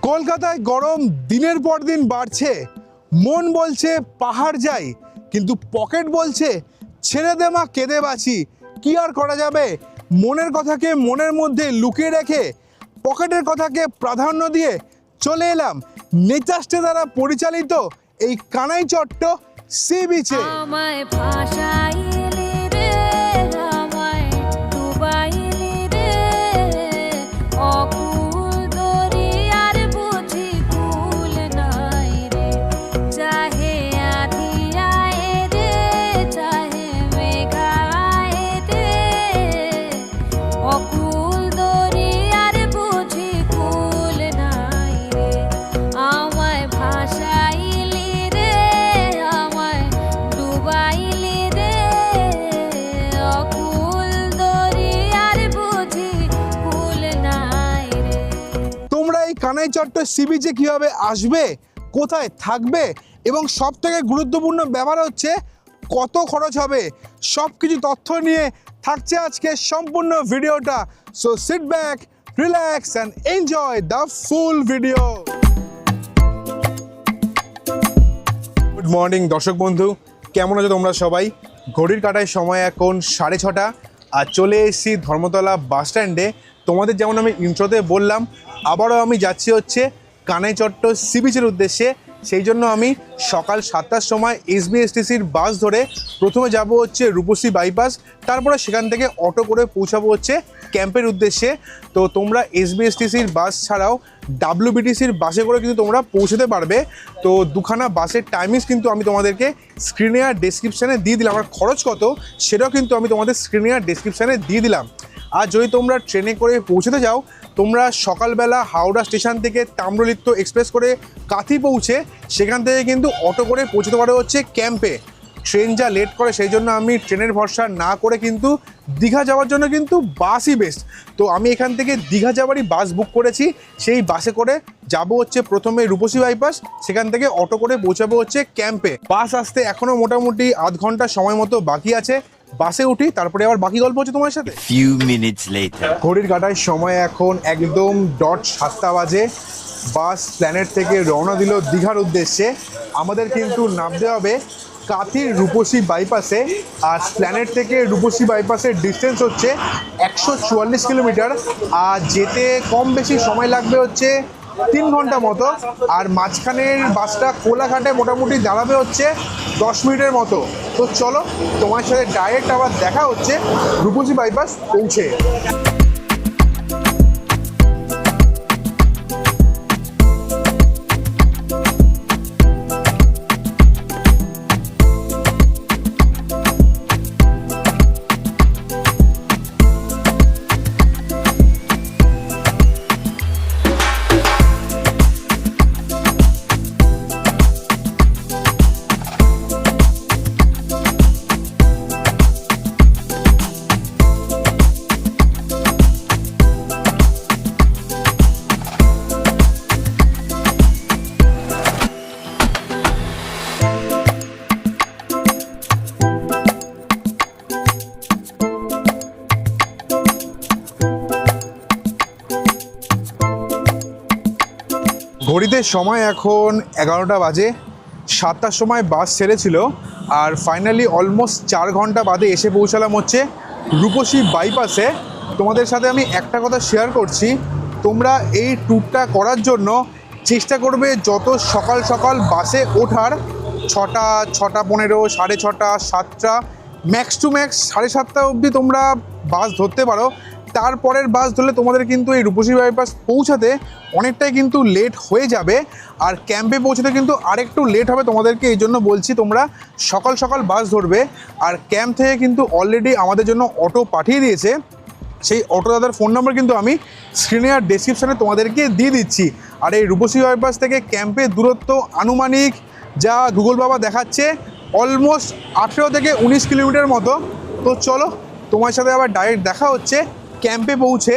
কলকাতায় গরম দিনের পর দিন বাড়ছে। মন বলছে পাহাড় যাই, কিন্তু পকেট বলছে ছেড়ে দে মা কেঁদে বাঁচি। কি আর করা যাবে? মনের কথাকে মনের মধ্যে লুকিয়ে রেখে পকেটের কথাকে প্রাধান্য দিয়ে চলে এলাম নেচাস্টে দ্বারা পরিচালিত এই কানাইচট্ট সি বিচে। কানাইচট্ট সি বিচে কীভাবে আসবে, কোথায় থাকবে এবং সব থেকে গুরুত্বপূর্ণ ব্যাপার হচ্ছে কত খরচ হবে, সব কিছু তথ্য নিয়ে থাকছে আজকে সম্পূর্ণ ভিডিওটা। So sit back, relax and enjoy the full video. Good morning দর্শক বন্ধু, কেমন আছো তোমরা সবাই? ঘড়ির কাঁটায় সময় এখন 6:30 আর চলে এসেছি ধর্মতলা বাস স্ট্যান্ডে। তোমাদের যেমন আমি ইন্ট্রোতে বললাম, আবারও আমি যাচ্ছি হচ্ছে কানাইচট্ট সি বিচের উদ্দেশ্যে। সেই জন্য আমি সকাল 7টার সময় এসবিএসটিসির বাস ধরে প্রথমে যাব হচ্ছে রূপসী বাইপাস, তারপরে সেখান থেকে অটো করে পৌঁছাবো হচ্ছে ক্যাম্পের উদ্দেশ্যে। তো তোমরা এসবিএসটিসির বাস ছাড়াও ডাব্লিউবিটিসির বাসে করে কিন্তু তোমরা পৌঁছতে পারবে। তো দুখানা বাসের টাইমিংস কিন্তু আমি তোমাদেরকে স্ক্রিনে আর ডেসক্রিপশানে দিয়ে দিলাম, আর খরচ কত সেটাও কিন্তু আমি তোমাদের স্ক্রিনে আর ডেসক্রিপশানে দিয়ে দিলাম। আর যদি তোমরা ট্রেনে করে পৌঁছতে যাও, তোমরা সকালবেলা হাওড়া স্টেশন থেকে তাম্রলিপ্ত এক্সপ্রেস করে কাঁথি পৌঁছে সেখান থেকে কিন্তু অটো করে পৌঁছতে পারো হচ্ছে ক্যাম্পে। ট্রেন যা লেট করে সেই জন্য আমি ট্রেনের ভরসা না করে কিন্তু দীঘা যাওয়ার জন্য কিন্তু বাসই বেস্ট। তো আমি এখান থেকে দীঘা যাওয়ারই বাস বুক করেছি। সেই বাসে করে যাব হচ্ছে প্রথমে রূপসী বাইপাস, সেখান থেকে অটো করে পৌঁছাবো হচ্ছে ক্যাম্পে। বাস আসতে এখনও মোটামুটি আধ ঘন্টা সময় মতো বাকি আছে। বাসে উঠি, তারপরে আবার বাকি গল্প হচ্ছে তোমার সাথে। ঘড়ির কাঁটায় সময় এখন একদম ডট 7টা বাজে। বাস প্ল্যানেট থেকে রওনা দিল দীঘার উদ্দেশ্যে। আমাদের কিন্তু নামতে হবে কাঁথির রূপসী বাইপাসে। আর প্ল্যানেট থেকে রূপসী বাইপাসের ডিস্টেন্স হচ্ছে 144 কিলোমিটার। আর যেতে কম বেশি সময় লাগবে হচ্ছে 3 ঘন্টা মতো। আর মাঝখানের বাসটা কোলাঘাটে মোটামুটি দাঁড়াবে হচ্ছে 10 মিনিটের মতো। তো চলো, তোমার সাথে ডাইরেক্ট আবার দেখা হচ্ছে রূপসী বাইপাস পৌঁছে। ঘড়িতে সময় এখন 11টা বাজে। 7টার সময় বাস ছেড়েছিল, আর ফাইনালি অলমোস্ট 4 ঘন্টা বাদে এসে পৌঁছালাম হচ্ছে রূপসী বাইপাসে। তোমাদের সাথে আমি একটা কথা শেয়ার করছি, তোমরা এই ট্যুরটা করার জন্য চেষ্টা করবে যত সকাল সকাল বাসে ওঠার। 6টা, 6:15, 6:30, 7টা, ম্যাক্স টু ম্যাক্স 7:30 অবধি তোমরা বাস ধরতে পারো। তারপরের বাস ধরলে তোমাদের কিন্তু এই রূপসী বাইপাস পৌঁছাতে অনেকটাই কিন্তু লেট হয়ে যাবে। আর ক্যাম্পে পৌঁছাতে কিন্তু আরেকটু লেট হবে তোমাদেরকে। এই জন্য বলছি তোমরা সকাল সকাল বাস ধরবে। আর ক্যাম্প থেকে কিন্তু অলরেডি আমাদের জন্য অটো পাঠিয়ে দিয়েছে। সেই অটো দাদার ফোন নাম্বার কিন্তু আমি স্ক্রিনে আর ডেসক্রিপশানে তোমাদেরকে দিয়ে দিচ্ছি। আর এই রূপসী বাইপাস থেকে ক্যাম্পের দূরত্ব আনুমানিক যা গুগল বাবা দেখাচ্ছে অলমোস্ট 18 থেকে 19 কিলোমিটার মতো। তো চলো, তোমার সাথে আবার ডাইরেক্ট দেখা হচ্ছে ক্যাম্পে পৌঁছে।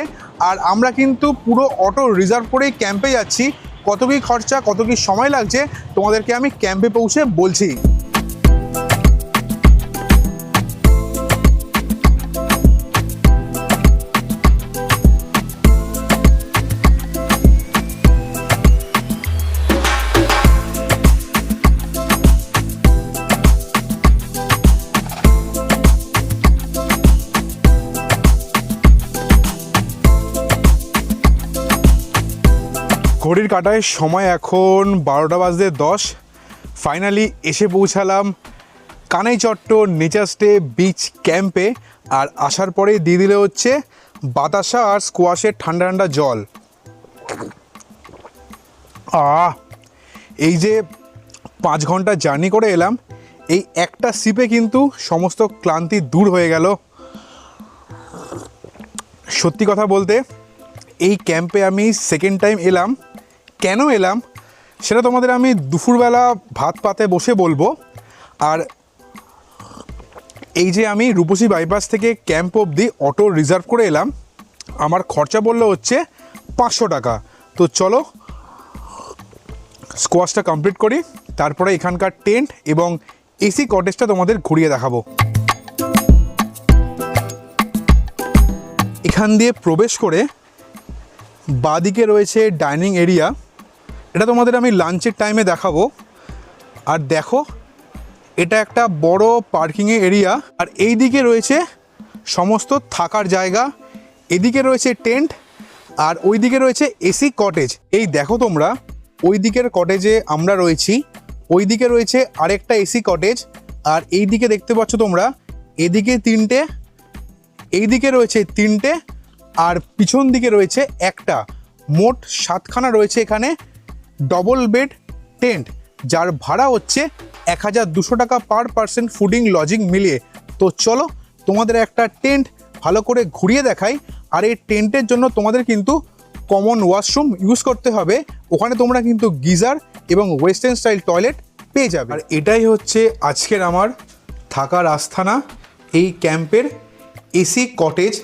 আর আমরা কিন্তু পুরো অটো রিজার্ভ করেই ক্যাম্পে যাচ্ছি। কত কী খরচা, কত কী সময় লাগছে তোমাদেরকে আমি ক্যাম্পে পৌঁছে বলছি। ঘড়ির কাঁটায় সময় এখন 12:10। ফাইনালি এসে পৌঁছালাম কানাইচট্ট নেচার স্টে বিচ ক্যাম্পে। আর আসার পরে দিয়ে দিলে হচ্ছে বাতাসা আর স্কোয়াশের ঠান্ডা ঠান্ডা জল। এই যে 5 ঘন্টা জার্নি করে এলাম, এই একটা সিপে কিন্তু সমস্ত ক্লান্তি দূর হয়ে গেল। সত্যি কথা বলতে এই ক্যাম্পে আমি সেকেন্ড টাইম এলাম। কেন এলাম সেটা তোমাদের আমি দুপুরবেলা ভাত পাতে বসে বলবো। আর এই যে আমি রূপসী বাইপাস থেকে ক্যাম্প অবধি অটো রিজার্ভ করে এলাম, আমার খরচা পড়লো হচ্ছে 500 টাকা। তো চলো স্কোয়াশটা কমপ্লিট করি, তারপরে এখানকার টেন্ট এবং এসি কটেজটা তোমাদের ঘুরিয়ে দেখাবো। এখান দিয়ে প্রবেশ করে বাঁদিকে রয়েছে ডাইনিং এরিয়া, এটা তোমাদের আমি লাঞ্চের টাইমে দেখাবো। আর দেখো এটা একটা বড় পার্কিংয়ের এরিয়া, আর এই দিকে রয়েছে সমস্ত থাকার জায়গা, এদিকে রয়েছে টেন্ট, আর ওই দিকে রয়েছে এসি কটেজ। এই দেখো তোমরা ওই দিকের কটেজে আমরা রয়েছি, ওই দিকে রয়েছে আরেকটা এসি কটেজ, আর এই দিকে দেখতে পাচ্ছ তোমরা এদিকে 3টে, এই দিকে রয়েছে 3টে, আর পিছন দিকে রয়েছে একটা। মোট 7খানা রয়েছে এখানে ডবল বেড টেন্ট, যার ভাড়া হচ্ছে 1200 টাকা পার পার্সন ফুডিং লজিং মিলিয়ে। তো চলো তোমাদের একটা টেন্ট ভালো করে ঘুরিয়ে দেখাই। আর এই টেন্টের জন্য তোমাদের কিন্তু কমন ওয়াশরুম ইউজ করতে হবে, ওখানে তোমরা কিন্তু গিজার এবং ওয়েস্টার্ন স্টাইল টয়লেট পেয়ে যাবে। আর এটাই হচ্ছে আজকের আমার থাকার আস্থানা, এই ক্যাম্পের এসি কটেজ।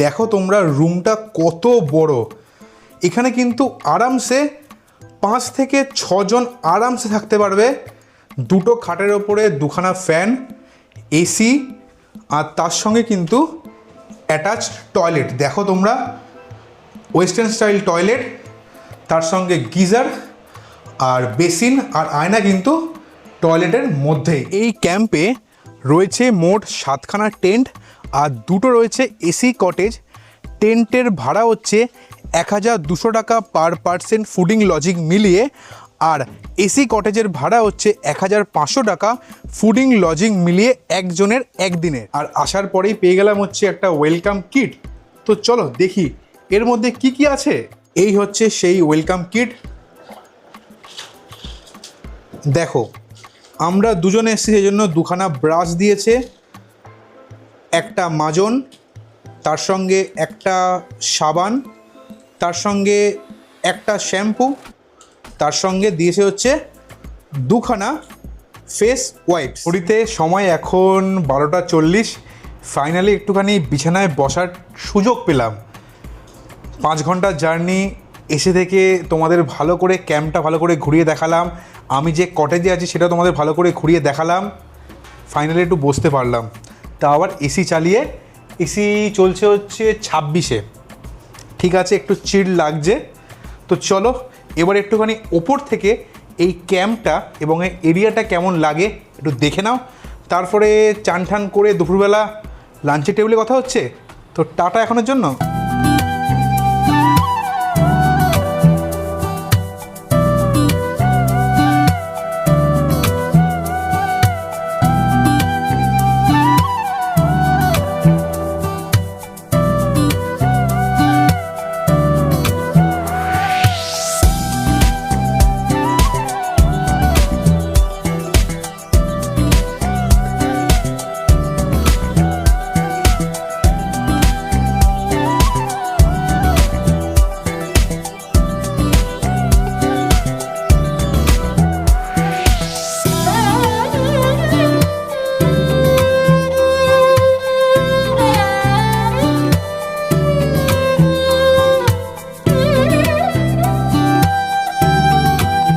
দেখো তোমরা রুমটা কত বড়, এখানে কিন্তু আরামসে 5 থেকে 6 জন আরামসে থাকতে পারবে। 2টো খাটের ওপরে 2খানা ফ্যান, এসি, আর তার সঙ্গে কিন্তু অ্যাটাচড টয়লেট। দেখো তোমরা ওয়েস্টার্ন স্টাইল টয়লেট, তার সঙ্গে গিজার আর বেসিন আর আয়না কিন্তু টয়লেটের মধ্যেই। এই ক্যাম্পে রয়েছে মোট 7খানা টেন্ট আর 2টো রয়েছে এসি কটেজ। টেন্টের ভাড়া হচ্ছে 1200 টাকা পার পার্সন ফুডিং লজিং মিলিয়ে, আর এসি কটেজের ভাড়া হচ্ছে 1500 টাকা ফুডিং লজিং মিলিয়ে একজনের একদিনের। আর আসার পরেই পেয়ে গেলাম হচ্ছে একটা ওয়েলকাম কিট। তো চলো দেখি এর মধ্যে কি কি আছে। এই হচ্ছে সেই ওয়েলকাম কিট। দেখো আমরা দুজনে এসেছি, সেই জন্য 2খানা ব্রাশ দিয়েছে, একটা মাজন, তার সঙ্গে একটা সাবান, তার সঙ্গে একটা শ্যাম্পু, তার সঙ্গে দিয়েছে হচ্ছে 2খানা ফেস ওয়াইপস। ঘড়িতে সময় এখন 12:40। ফাইনালি একটুখানি বিছানায় বসার সুযোগ পেলাম। 5 ঘন্টা জার্নি এসে থেকে তোমাদের ভালো করে ক্যাম্পটা ভালো করে ঘুরিয়ে দেখালাম, আমি যে কটেজে আছি সেটা তোমাদের ভালো করে ঘুরিয়ে দেখালাম। ফাইনালি একটু বসতে পারলাম, তা আবার এসি চালিয়ে। এসি চলছে হচ্ছে 26-এ, ঠিক আছে, একটু চিল লাগছে। তো চলো এবার একটুখানি ওপর থেকে এই ক্যাম্পটা এবং এই এরিয়াটা কেমন লাগে একটু দেখে নাও। তারপরে চান ঠান করে দুপুরবেলা লাঞ্চের টেবিলে কথা হচ্ছে। তো টাটা এখনের জন্য।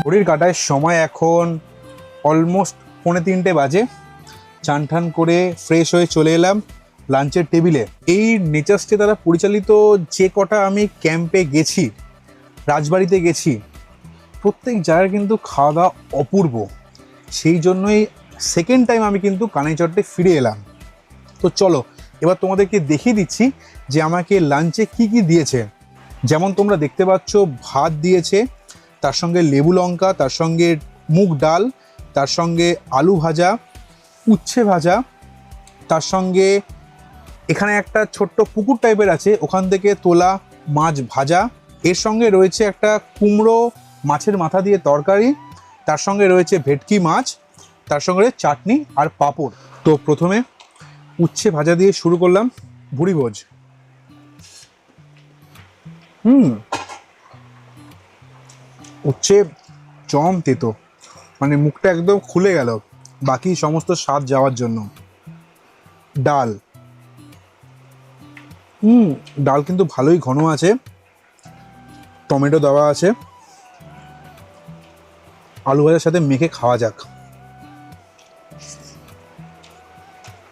ঘড়ির কাঁটায় সময় এখন অলমোস্ট 2:45 বাজে। চান ঠান করে ফ্রেশ হয়ে চলে এলাম লাঞ্চের টেবিলে। এই নেচার স্টে দ্বারা পরিচালিত যে কটা আমি ক্যাম্পে গেছি, রাজবাড়িতে গেছি, প্রত্যেক জায়গায় কিন্তু খাওয়া দাওয়া অপূর্ব। সেই জন্যই সেকেন্ড টাইম আমি কিন্তু কানাইচট্টে ফিরে এলাম। তো চলো এবার তোমাদেরকে দেখিয়ে দিচ্ছি যে আমাকে লাঞ্চে কি কি দিয়েছে। যেমন তোমরা দেখতে পাচ্ছ ভাত দিয়েছে, তার সঙ্গে লেবু লঙ্কা, তার সঙ্গে মুগ ডাল, তার সঙ্গে আলু ভাজা, উচ্ছে ভাজা, তার সঙ্গে এখানে একটা ছোট্ট পুকুর টাইপের আছে, ওখান থেকে তোলা মাছ ভাজা, এর সঙ্গে রয়েছে একটা কুমড়ো মাছের মাথা দিয়ে তরকারি, তার সঙ্গে রয়েছে ভেটকি মাছ, তার সঙ্গে রয়েছে চাটনি আর পাঁপড়। তো প্রথমে উচ্ছে ভাজা দিয়ে শুরু করলাম ভুড়িভোজ। উচ্ছে জম তেতো, মানে মুখটা একদম খুলে গেল বাকি সমস্ত স্বাদ যাওয়ার জন্য। ডাল, ডাল কিন্তু ভালোই ঘন আছে, টমেটো দেওয়া আছে, আলু ভাজার সাথে মেখে খাওয়া যাক।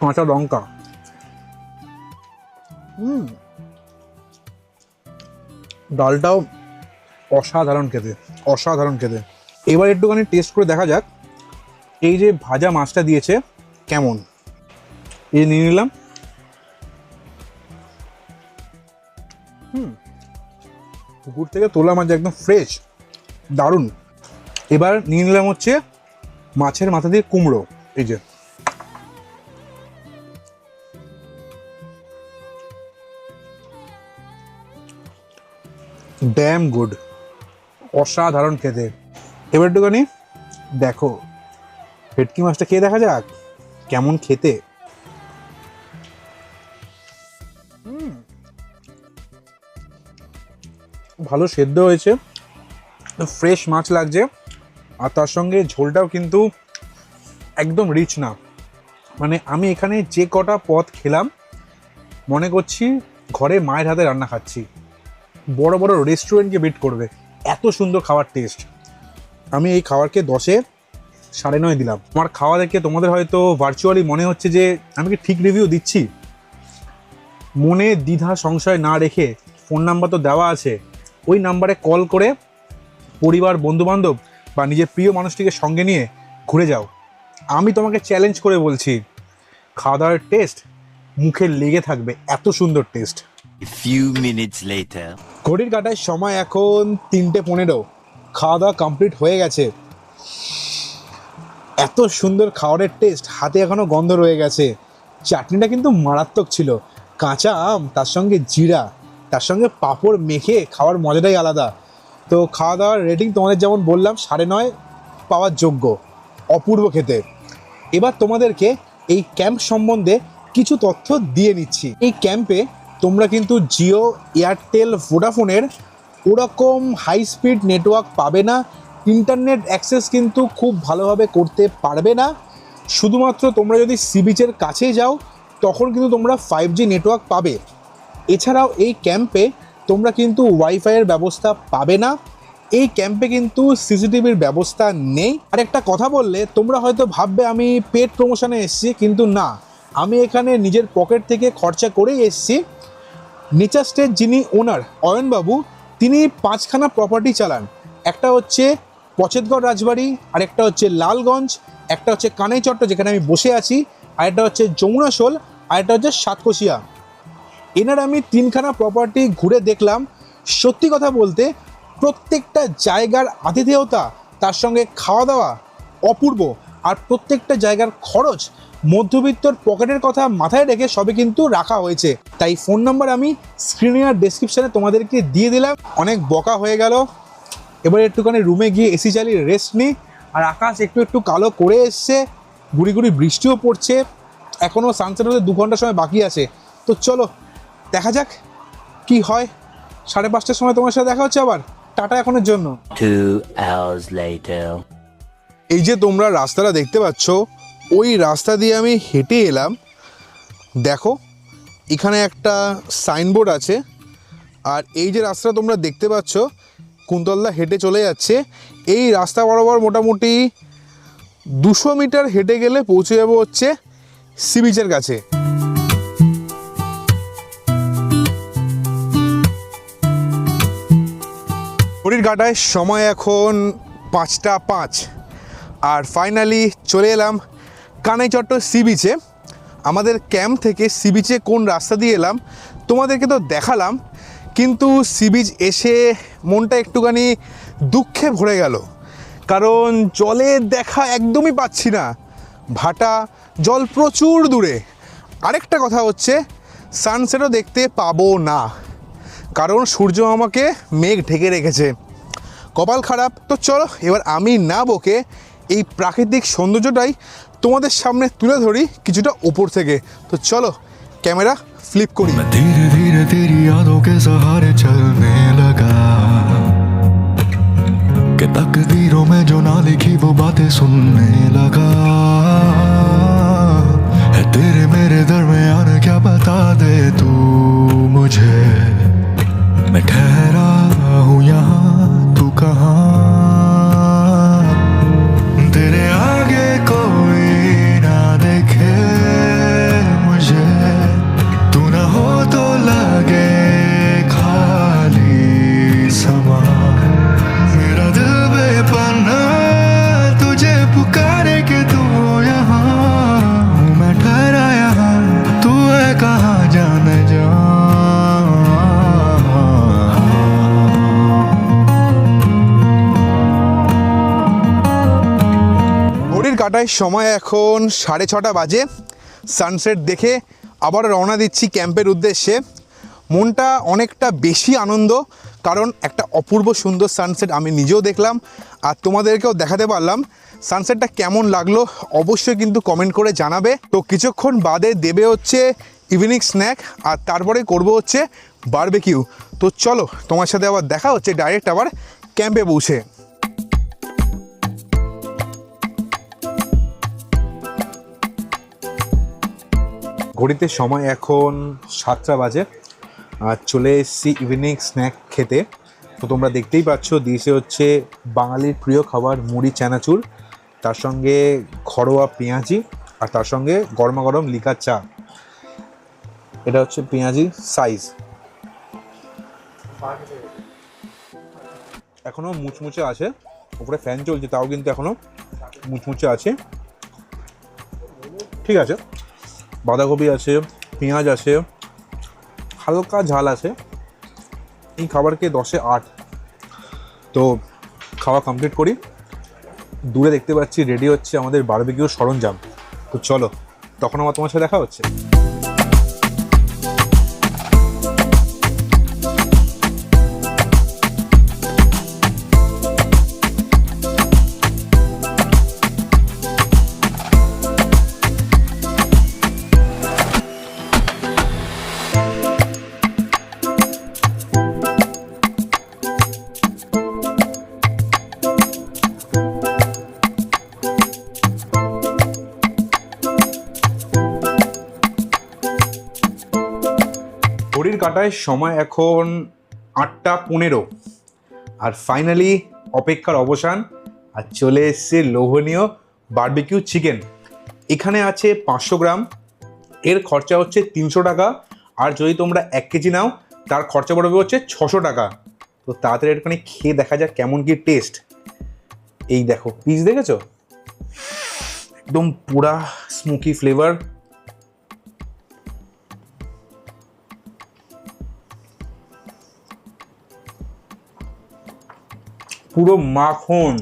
কাঁচা লঙ্কা, ডালটাও অসাধারণ খেতে, অসাধারণ খেতে। এবার একটুখানি টেস্ট করে দেখা যাক এই যে ভাজা মাছটা দিয়েছে কেমন। এই নিয়ে নিলাম, পুকুর থেকে তোলা মাছ, একদম ফ্রেশ, দারুণ। এবার নিয়ে নিলাম হচ্ছে মাছের মাথা দিয়ে কুমড়ো, এই যে ড্যাম গুড, অসাধারণ খেতে। এবার একটুখানি দেখো ভেটকি মাছটা খেয়ে দেখা যাক কেমন খেতে। ভালো সেদ্ধ হয়েছে, ফ্রেশ মাছ লাগছে, আর তার সঙ্গে ঝোলটাও কিন্তু একদম রিচ না। মানে আমি এখানে যে কটা পদ খেলাম মনে করছি ঘরে মায়ের হাতে রান্না খাচ্ছি, বড় বড় রেস্টুরেন্টকে বিট করবে, এত সুন্দর খাওয়ার টেস্ট। আমি এই খাবারকে 10-এ 9.5 দিলাম। আমার খাওয়া দেখে তোমাদের হয়তো ভার্চুয়ালি মনে হচ্ছে যে আমি কি ঠিক রিভিউ দিচ্ছি। মনে দ্বিধা সংশয় না রেখে, ফোন নাম্বার তো দেওয়া আছে, ওই নাম্বারে কল করে পরিবার, বন্ধুবান্ধব বা নিজের প্রিয় মানুষটিকে সঙ্গে নিয়ে ঘুরে যাও। আমি তোমাকে চ্যালেঞ্জ করে বলছি, খাওয়া দাওয়ার টেস্ট মুখে লেগে থাকবে, এত সুন্দর test. A few minutes later. ঘড়ির কাঁটায় সময় এখন 3:15। খাওয়া দাওয়া কমপ্লিট হয়ে গেছে। এত সুন্দর খাবারের টেস্ট, হাতে এখনও গন্ধ রয়ে গেছে। চাটনিটা কিন্তু মারাত্মক ছিল, কাঁচা আম, তার সঙ্গে জিরা, তার সঙ্গে পাঁপড় মেখে খাওয়ার মজাটাই আলাদা। তো খাওয়া দাওয়ার রেটিং তোমাদের যেমন বললাম 9.5 পাওয়ার যোগ্য, অপূর্ব খেতে। এবার তোমাদেরকে এই ক্যাম্প সম্বন্ধে কিছু তথ্য দিয়ে নিচ্ছি। এই ক্যাম্পে তোমরা কিন্তু জিও, এয়ারটেল, ভোডাফোনের ওরকম হাই স্পিড নেটওয়ার্ক পাবে না, ইন্টারনেট অ্যাক্সেস কিন্তু খুব ভালোভাবে করতে পারবে না। শুধুমাত্র তোমরা যদি সি বিচের কাছে যাও তখন কিন্তু তোমরা 5G নেটওয়ার্ক পাবে। এছাড়াও এই ক্যাম্পে তোমরা কিন্তু ওয়াইফাইয়ের ব্যবস্থা পাবে না। এই ক্যাম্পে কিন্তু সিসিটিভির ব্যবস্থা নেই। আর একটা কথা বললে তোমরা হয়তো ভাববে আমি পেড প্রমোশনে এসেছি, কিন্তু না, আমি এখানে নিজের পকেট থেকে খরচা করেই এসেছি। নেচার স্টেট যিনি ওনার অয়নবাবু, তিনি 5খানা প্রপার্টি চালান। একটা হচ্ছে পচেতগড় রাজবাড়ি, আরেকটা হচ্ছে লালগঞ্জ, একটা হচ্ছে কানাইচট্ট যেখানে আমি বসে আছি, আরেকটা হচ্ছে যমুনাশোল, আরেকটা হচ্ছে সাতকোশিয়া। এনার আমি 3খানা প্রপার্টি ঘুরে দেখলাম। সত্যি কথা বলতে প্রত্যেকটা জায়গার আতিথেয়তা, তার সঙ্গে খাওয়া দাওয়া অপূর্ব, আর প্রত্যেকটা জায়গার খরচ মধ্যবিত্তর পকেটের কথা মাথায় রেখে সবে কিন্তু রাখা হয়েছে। তাই ফোন নাম্বার আমি স্ক্রিনে আর ডেসক্রিপশানে তোমাদেরকে দিয়ে দিলাম। অনেক বকা হয়ে গেল, এবার একটুখানি রুমে গিয়ে এসি চালিয়ে রেস্ট নিই। আর আকাশ একটু একটু কালো করে এসছে, গুড়ি গুড়ি বৃষ্টিও পড়ছে, এখনও সানসেট হতে 2 ঘন্টা সময় বাকি আছে। তো চলো দেখা যাক কি হয়। 5:30টার সময় তোমার সাথে দেখা হচ্ছে আবার। টাটা এখনের জন্য। 2 hours later. এই যে তোমরা রাস্তাটা দেখতে পাচ্ছ, ওই রাস্তা দিয়ে আমি হেঁটে এলাম। দেখো এখানে একটা সাইনবোর্ড আছে, আর এই যে রাস্তাটা তোমরা দেখতে পাচ্ছ কুন্তলদা হেঁটে চলে যাচ্ছে। এই রাস্তা বরাবর মোটামুটি 200 মিটার হেঁটে গেলে পৌঁছে যাবো হচ্ছে সি বিচের কাছে। ঘড়ির কাঁটায় সময় এখন 5:05, আর ফাইনালি চলে এলাম কানাইচট্ট সি বিচে। আমাদের ক্যাম্প থেকে সি বিচে কোন রাস্তা দিয়ে এলাম তোমাদেরকে তো দেখালাম, কিন্তু সি বিচ এসে মনটা একটুখানি দুঃখে ভরে গেল, কারণ জলের দেখা একদমই পাচ্ছি না। ভাটা, জল প্রচুর দূরে। আরেকটা কথা হচ্ছে সানসেটও দেখতে পাবো না, কারণ সূর্য আমাকে মেঘ ঢেকে রেখেছে। কপাল খারাপ। তো চলো এবার আমি না বকে এই প্রাকৃতিক সৌন্দর্যটাই তোমাদের সামনে তুলে ধরি কিছুটা ওপর থেকে। তো চলো ক্যামেরা ফ্লিপ করি। मैं धीरे धीरे तेरी यादों के सहारे चलने लगा, कि तकदीरों में जो ना लिखी वो बातें सुनने लगा। है तेरे मेरे दरमियान क्या बता दे तू मुझे, मैं ठहरा हूँ यहाँ तू कहाँ, तेरे आगे कोई ना देखे मुझे, तू ना हो तो लगे खाली समा, मेरा दिल बेपना तुझे पुकारे कि तू हो यहाँ, हूँ मैं ठहरा यहाँ तू है कहाँ जाने जा। ঘড়ির কাটায় সময় এখন 6:30 বাজে। সানসেট দেখে আবার রওনা দিচ্ছি ক্যাম্পের উদ্দেশ্যে। মনটা অনেকটা বেশি আনন্দ, কারণ একটা অপূর্ব সুন্দর সানসেট আমি নিজেও দেখলাম আর তোমাদেরকেও দেখাতে পারলাম। সানসেটটা কেমন লাগলো অবশ্যই কিন্তু কমেন্ট করে জানাবে। তো কিছুক্ষণ বাদে দেবে হচ্ছে ইভিনিং স্ন্যাক, আর তারপরে করব হচ্ছে বারবিকিউ। তো চলো তোমার সাথে আবার দেখা হচ্ছে ডাইরেক্ট আবার ক্যাম্পে পৌঁছে। ঘড়িতে সময় এখন 7টা বাজে, আর চলে এসেছি ইভিনিং স্ন্যাক খেতে। তো তোমরা দেখতেই পাচ্ছ দিয়েছে হচ্ছে বাঙালির প্রিয় খাবার মুড়ি চানাচুর, তার সঙ্গে ঘরোয়া পেঁয়াজি, আর তার সঙ্গে গরমা গরম লিকার চা। এটা হচ্ছে পেঁয়াজি সাইজ, এখনও মুচমুচে আছে, উপরে ফ্যান চলছে তাও কিন্তু এখনও মুচমুচে আছে। ঠিক আছে, বাঁধাকপি আছে, পেঁয়াজ আছে, হালকা ঝাল আছে। এই খাবারকে 10-এ 8। তো খাওয়া কমপ্লিট করি। দূরে দেখতে পাচ্ছি রেডি হচ্ছে আমাদের বারবিকিউর সরঞ্জাম। তো চলো তখন আমার তোমার সাথে দেখা হচ্ছে। ঘড়ির কাটায় সময় এখন 8:15, আর ফাইনালি অপেক্ষার অবসান, আর চলে এসছে লোভনীয় বারবিকিউ চিকেন। এখানে আছে 500 গ্রাম, এর খরচা হচ্ছে 300 টাকা, আর যদি তোমরা 1 কেজি নাও তার খরচা পড়বে হচ্ছে 600 টাকা। তো তাড়াতাড়ি একটুখানি খেয়ে দেখা যাক কেমন কি টেস্ট। এই দেখো পিস দেখেছো, একদম পুরা স্মোকি ফ্লেভার। পুরো মাখন।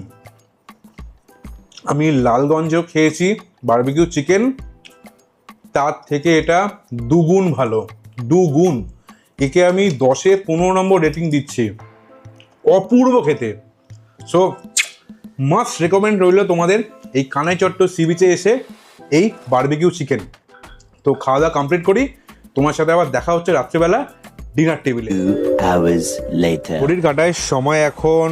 আমি লালগঞ্জেও খেয়েছি বারবিকিউ চিকেন, তার থেকে এটা দুগুণ ভালো, দুগুণ। একে আমি 10-এ 15 নম্বর রেটিং দিচ্ছি, অপূর্ব খেতে। সো মাস্ট রেকমেন্ড রইল তোমাদের এই কানাইচট্ট সি বিচে এসে এই বারবিকিউ চিকেন। তো খাওয়া দাওয়া কমপ্লিট করি, তোমার সাথে আবার দেখা হচ্ছে রাত্রিবেলা ডিনার টেবিলে। 2 hours later. ঘড়ির কাটায় সময় এখন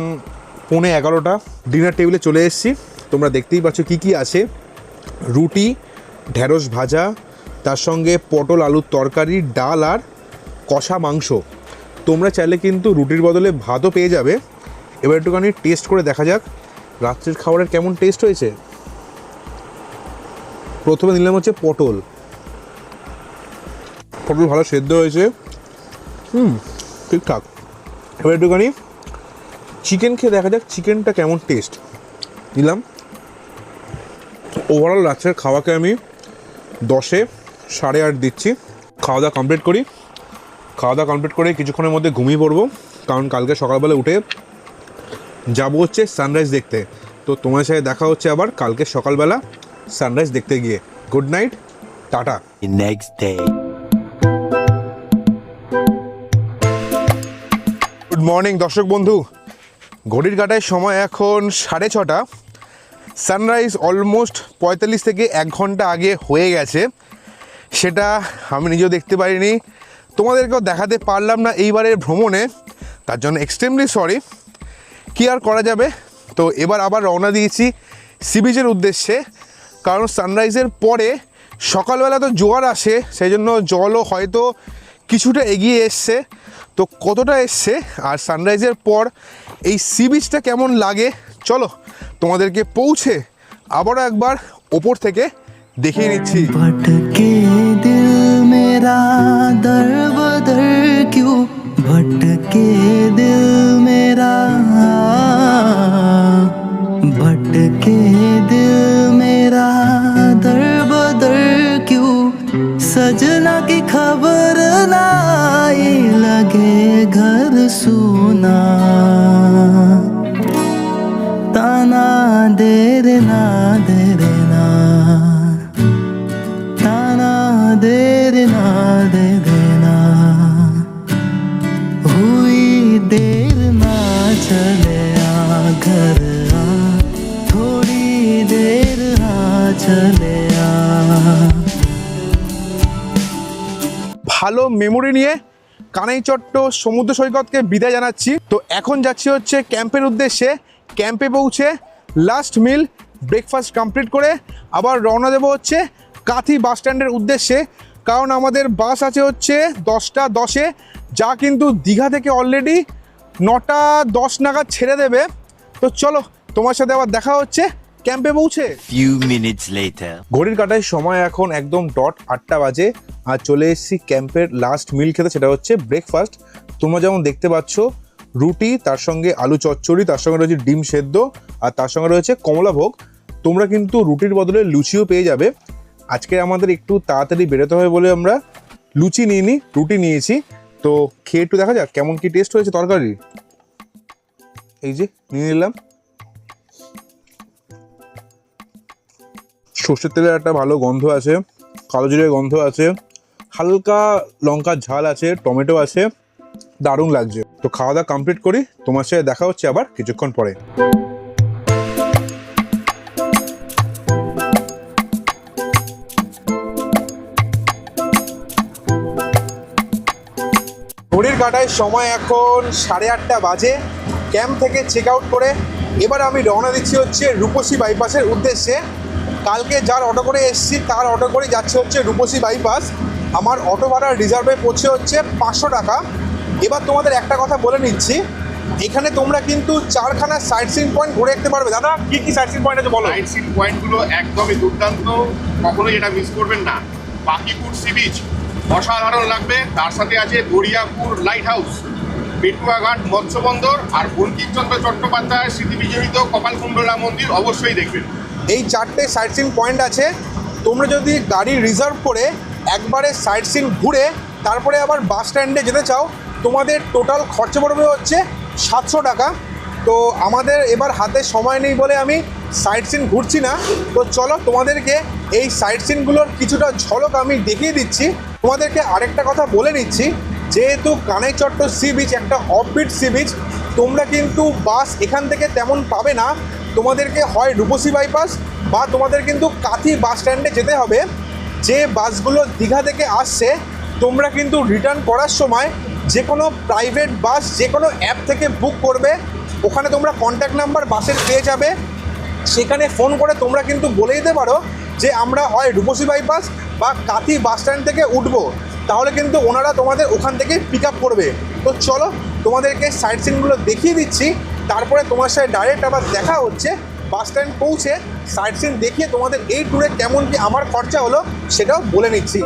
11:15। ডিনার টেবিলে চলে এসেছি। তোমরা দেখতেই পাচ্ছ কি কি আছে। রুটি, ঢেঁড়স ভাজা, তার সঙ্গে পটল আলুর তরকারি, ডাল আর কষা মাংস। তোমরা চাইলে কিন্তু রুটির বদলে ভাতও পেয়ে যাবে। এবার একটুখানি টেস্ট করে দেখা যাক রাত্রের খাবারের কেমন টেস্ট হয়েছে। প্রথমে নিলাম হচ্ছে পটল ভালো সেদ্ধ হয়েছে, ঠিকঠাক। এবার একটুখানি চিকেন খেয়ে দেখা যাক চিকেনটা কেমন টেস্ট। দিলাম। ওভারঅল রাত্রের খাওয়াকে আমি 10-এ 8.5 দিচ্ছি। খাওয়া দাওয়া কমপ্লিট করি, খাওয়া দাওয়া কমপ্লিট করে কিছুক্ষণের মধ্যে ঘুমিয়ে পড়বো, কারণ কালকে সকালবেলা উঠে যাবো হচ্ছে সানরাইজ দেখতে। তো তোমার সাথে দেখা হচ্ছে আবার কালকে সকালবেলা সানরাইজ দেখতে গিয়ে। Good night, tata. The next day. Good morning দর্শক বন্ধু, ঘড়ির কাঁটায় সময় এখন 6:30। সানরাইজ অলমোস্ট 45 থেকে 1 ঘন্টা আগে হয়ে গেছে। সেটা আমি নিজেও দেখতে পারিনি, তোমাদেরকেও দেখাতে পারলাম না এইবারের ভ্রমণে, তার জন্য এক্সট্রিমলি সরি। কী আর করা যাবে। তো এবার আবার রওনা দিয়েছি সি বিচের উদ্দেশ্যে, কারণ সানরাইজের পরে সকালবেলা তো জোয়ার আসে, সেই জন্য জলও হয়তো কিছুটা এগিয়ে এসছে। তো কতটা এসছে আর সানরাইজের পর এই সি বিচটা কেমন লাগে, চলো তোমাদেরকে পৌঁছে আবারও একবার ওপর থেকে দেখিয়ে নিচ্ছি। भटके दिल मेरा दर बदर क्यों भटके दिल मेरा भटके दिल मेरा दर बदर क्यों सजना की खबर ना आई लगे घर सुना ताना दे रे ना दे रे ना ताना दे रे ना दे देना हुई देर ना चले आ घर आ थोड़ी देर आ चले आ ভালো মেমোরি নিয়ে কানাইচট্ট সমুদ্র সৈকতকে বিদায় জানাচ্ছি। তো এখন যাচ্ছি হচ্ছে ক্যাম্পের উদ্দেশ্যে। ক্যাম্পে পৌঁছে লাস্ট মিল ব্রেকফাস্ট কমপ্লিট করে আবার রওনা দেবো হচ্ছে কাঁথি বাস স্ট্যান্ডের উদ্দেশ্যে, কারণ আমাদের বাস আছে হচ্ছে 10:10, যা কিন্তু দীঘা থেকে অলরেডি 9:10 নাগাদ ছেড়ে দেবে। তো চলো তোমার সাথে আবার দেখা হচ্ছে ক্যাম্পে পৌঁছে। Few minutes later. ঘড়ির কাঁটায় সময় এখন একদম ডট 8টা বাজে, আর চলে এসেছি ক্যাম্পের লাস্ট মিল খেতে, সেটা হচ্ছে ব্রেকফাস্ট। তোমরা যেমন দেখতে পাচ্ছ রুটি, তার সঙ্গে আলু চচ্চড়ি, তার সঙ্গে রয়েছে ডিম সেদ্ধ, আর তার সঙ্গে রয়েছে কমলাভোগ। তোমরা কিন্তু রুটির বদলে লুচিও পেয়ে যাবে। আজকে আমাদের একটু তাড়াতাড়ি বেরোতে হবে বলে আমরা লুচি নিইনি, রুটি নিয়েছি। তো খেয়ে একটু দেখা যাক কেমন কি টেস্ট হয়েছে তরকারি। এই যে নিয়ে নিলাম। সর্ষের তেলের একটা ভালো গন্ধ আছে, কালো জিরের গন্ধ আছে, হালকা লঙ্কার ঝাল আছে, টমেটো আছে, দারুণ লাগছে। তো খাওয়া দাওয়া কমপ্লিট করি, তোমার সাথে দেখা হচ্ছে আবার কিছুক্ষণ পরে। ঘড়ির কাঁটায় সময় এখন 8:30 বাজে। ক্যাম্প থেকে চেক আউট করে এবার আমি রওনা দিচ্ছি হচ্ছে রূপসী বাইপাসের উদ্দেশ্যে। কালকে যার অটো করে এসেছি তার অটো করে যাচ্ছে হচ্ছে রূপসী বাইপাস। আমার অটো ভাড়া রিজার্ভে পড়ছে হচ্ছে 500 টাকা। এবার তোমাদের একটা কথা বলে নিচ্ছি, এখানে তোমরা কিন্তু 4খানা সাইট সিন পয়েন্ট ঘুরে দেখতে পারবে। দাদা কি কি সাইট সিন পয়েন্ট আছে বলো। সাইট সিন পয়েন্টগুলো একদমই দুর্দান্ত, কখনোই এটা মিস করবেন না। বাকিপুর সি বিচ অসাধারণ লাগবে, তার সাথে আছে দরিয়াপুর লাইট হাউস, পেটুয়াঘাট মৎস্য বন্দর, আর বঙ্কিমচন্দ্র চট্টোপাধ্যায় স্মৃতি বিজড়িত কপালকুণ্ডলা মন্দির অবশ্যই দেখবেন। এই 4টে সাইট সিন পয়েন্ট আছে। তোমরা যদি গাড়ি রিজার্ভ করে একবারে সাইট সিন ঘুরে তারপরে আবার বাস স্ট্যান্ডে যেতে চাও, তোমাদের টোটাল খরচা পড়বে হচ্ছে 700 টাকা। তো আমাদের এবার হাতে সময় নেই বলে আমি সাইট সিন ঘুরছি না। তো চলো তোমাদেরকে এই সাইট সিনগুলোর কিছুটা ঝলক আমি দেখিয়ে দিচ্ছি। তোমাদেরকে আরেকটা কথা বলে নিচ্ছি, যেহেতু কানাইচট্ট সি বিচ একটা অফবিট সি বিচ, তোমরা কিন্তু বাস এখান থেকে তেমন পাবে না। তোমাদেরকে হয় রূপসী বাইপাস বা তোমাদের কিন্তু কাঁথি বাস স্ট্যান্ডে যেতে হবে। যে বাসগুলো দীঘা থেকে আসছে তোমরা কিন্তু রিটার্ন করার সময় যে কোনো প্রাইভেট বাস যে কোনো অ্যাপ থেকে বুক করবে, ওখানে তোমরা কন্ট্যাক্ট নাম্বার বাসের পেয়ে যাবে। সেখানে ফোন করে তোমরা কিন্তু বলে দিতে পারো যে আমরা হয় রূপসী বাইপাস বা কাঁথি বাস স্ট্যান্ড থেকে উঠবো, তাহলে কিন্তু ওনারা তোমাদের ওখান থেকে পিক আপ করবে। তো চলো তোমাদেরকে সাইট সিনগুলো দেখিয়ে দিচ্ছি, তারপরে তোমার সাথে ডাইরেক্ট আবার দেখা হচ্ছে বাস স্ট্যান্ড পৌঁছে। সাইট সিন দেখিয়ে তোমাদের এই ট্যুরে কেমন কি আমার খরচা হলো সেটাও বলে নিচ্ছি।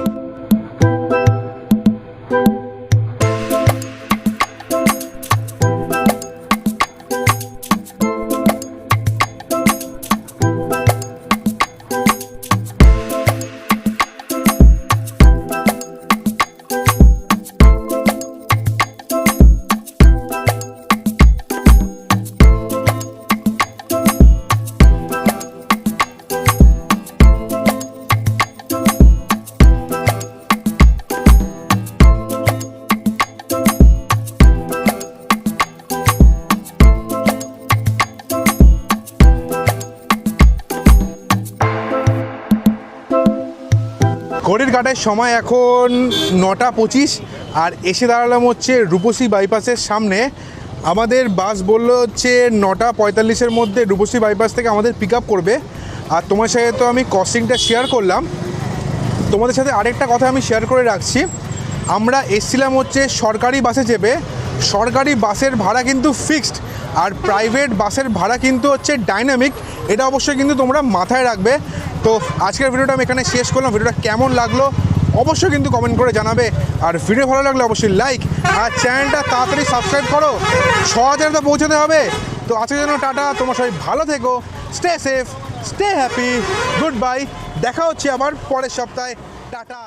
ঘড়ির কাঁটায় সময় এখন 9:25 আর এসে দাঁড়ালাম হচ্ছে রূপসী বাইপাসের সামনে। আমাদের বাস বললো হচ্ছে 9:45-এর মধ্যে রূপসী বাইপাস থেকে আমাদের পিক আপ করবে। আর তোমার সাথে তো আমি কস্টিংটা শেয়ার করলাম, তোমাদের সাথে আরেকটা কথা আমি শেয়ার করে রাখছি। আমরা এসছিলাম হচ্ছে সরকারি বাসে চেপে। সরকারি বাসের ভাড়া কিন্তু ফিক্সড, আর প্রাইভেট বাসের ভাড়া কিন্তু হচ্ছে ডাইনামিক। এটা অবশ্যই কিন্তু তোমরা মাথায় রাখবে। তো আজকের ভিডিওটা আমি এখানে শেষ করলাম। ভিডিওটা কেমন লাগলো অবশ্যই কিন্তু কমেন্ট করে জানাবে, আর ভিডিও ভালো লাগলে অবশ্যই লাইক, আর চ্যানেলটা তাড়াতাড়ি সাবস্ক্রাইব করো। 6,000 তো পৌঁছাতে হবে। তো আজকের জন্য টাটা, তোমরা সবাই ভালো থেকো, stay safe, stay happy, good bye. দেখা হচ্ছে আবার পরের সপ্তাহে। টাটা।